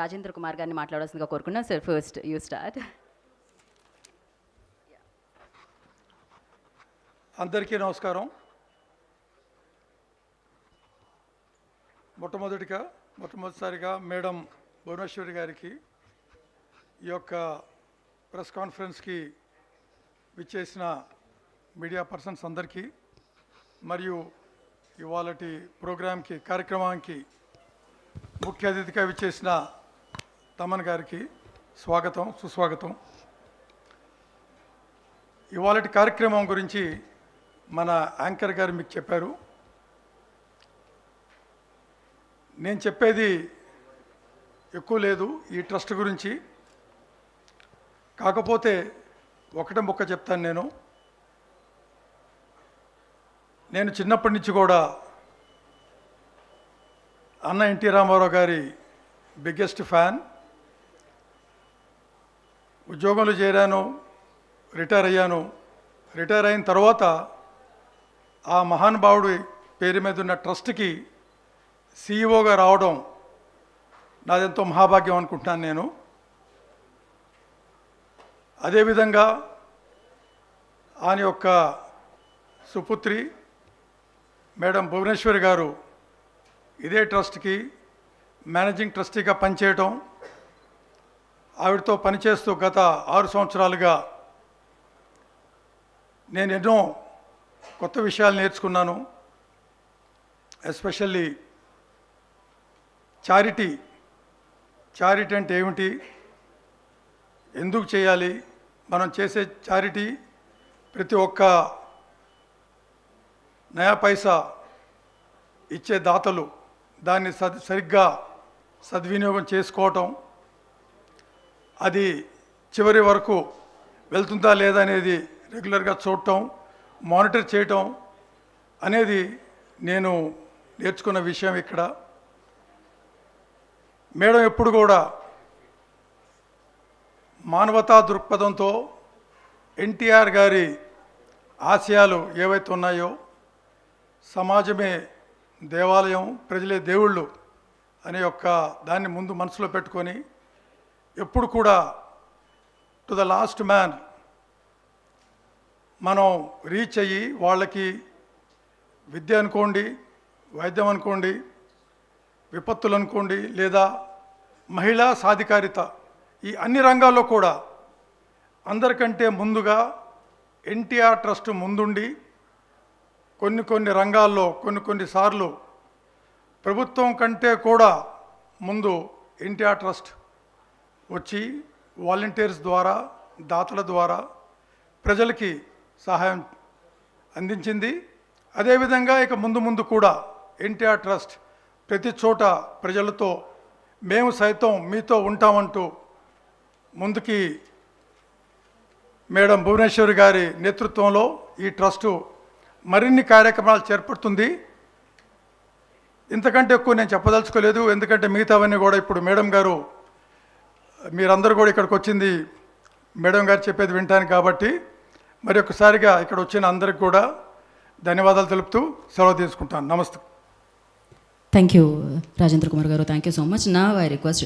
రాజేంద్ర కుమార్ గారిని మాట్లాడాల్సిందిగా కోరుకున్నాం. Sir, first you start. అందరికీ నమస్కారం. మొట్టమొదటిసారిగా మేడం భువనేశ్వరి గారికి ఈ యొక్క ప్రెస్ కాన్ఫరెన్స్కి విచ్చేసిన మీడియా పర్సన్స్ అందరికీ మరియు ఇవాళటి ప్రోగ్రాంకి కార్యక్రమానికి ముఖ్య అతిథిగా విచ్చేసిన తమన్ గారికి స్వాగతం, సుస్వాగతం. ఇవాళటి కార్యక్రమం గురించి మన యాంకర్ గారు మీకు చెప్పారు. నేను చెప్పేది ఎక్కువ లేదు ఈ ట్రస్ట్ గురించి. కాకపోతే ఒకటే ముక్క చెప్తాను. నేను చిన్నప్పటి నుంచి కూడా అన్న ఎన్టీ రామారావు గారి బిగ్గెస్ట్ ఫ్యాన్. ఉద్యోగంలో చేరాను, రిటైర్ అయ్యాను. రిటైర్ అయిన తర్వాత ఆ మహానుభావుడి పేరు మీద ఉన్న ట్రస్ట్కి సిఇఓగా రావడం నాదెంతో మహాభాగ్యం అనుకుంటున్నాను నేను. అదేవిధంగా ఆయన యొక్క సుపుత్రి మేడం భువనేశ్వరి గారు ఇదే ట్రస్ట్కి మేనేజింగ్ ట్రస్టీగా పనిచేయటం, ఆవిడతో పనిచేస్తూ గత 6 సంవత్సరాలుగా నేను ఎన్నో కొత్త విషయాలు నేర్చుకున్నాను. ఎస్పెషల్లీ చారిటీ అంటే ఏమిటి, ఎందుకు చేయాలి, మనం చేసే చారిటీ ప్రతి ఒక్క నయా పైసా ఇచ్చే దాతలు దాన్ని సరిగ్గా సద్వినియోగం చేసుకోవటం, అది చివరి వరకు వెళ్తుందా లేదా అనేది రెగ్యులర్గా చూడటం, మానిటర్ చేయటం అనేది నేను నేర్చుకున్న విషయం. ఇక్కడ మేడం ఎప్పుడు కూడా మానవతా దృక్పథంతో ఎన్టీఆర్ గారి ఆశయాలు ఏవైతే ఉన్నాయో, సమాజమే దేవాలయం, ప్రజలే దేవుళ్ళు అనే యొక్క దాన్ని ముందు మనసులో పెట్టుకొని ఎప్పుడు కూడా టు ద లాస్ట్ మ్యాన్ మనం రీచ్ అయ్యి వాళ్ళకి విద్య అనుకోండి, వైద్యం అనుకోండి, విపత్తులు అనుకోండి, లేదా మహిళా సాధికారిత, ఈ అన్ని రంగాల్లో కూడా అందరికంటే ముందుగా ఎన్టీఆర్ ట్రస్ట్ ముందుండి కొన్ని రంగాల్లో కొన్నిసార్లు ప్రభుత్వం కంటే కూడా ముందు ఎన్టీఆర్ ట్రస్ట్ వచ్చి వాలంటీర్స్ ద్వారా, దాతల ద్వారా ప్రజలకి సహాయం అందించింది. అదేవిధంగా ఇక ముందు కూడా ఎన్టీఆర్ ట్రస్ట్ ప్రతి చోట ప్రజలతో మేము సైతం మీతో ఉంటామంటూ ముందుకి మేడం భువనేశ్వరి గారి నేతృత్వంలో ఈ ట్రస్టు మరిన్ని కార్యక్రమాలు చేపడుతుంది. ఇంతకంటే ఎక్కువ నేను చెప్పదలుచుకోలేదు, ఎందుకంటే మిగతావన్నీ కూడా ఇప్పుడు మేడం గారు, మీరందరూ కూడా ఇక్కడికి వచ్చింది మేడం గారు చెప్పేది వింటాను కాబట్టి మరి ఒక్కసారిగా ఇక్కడ వచ్చిన అందరికి కూడా ధన్యవాదాలు తెలుపుతూ సెలవు తీసుకుంటాను. నమస్తే. థ్యాంక్ యూ రాజేంద్ర కుమార్ గారు. Thank you so much. నా ఐ రిక్వెస్ట్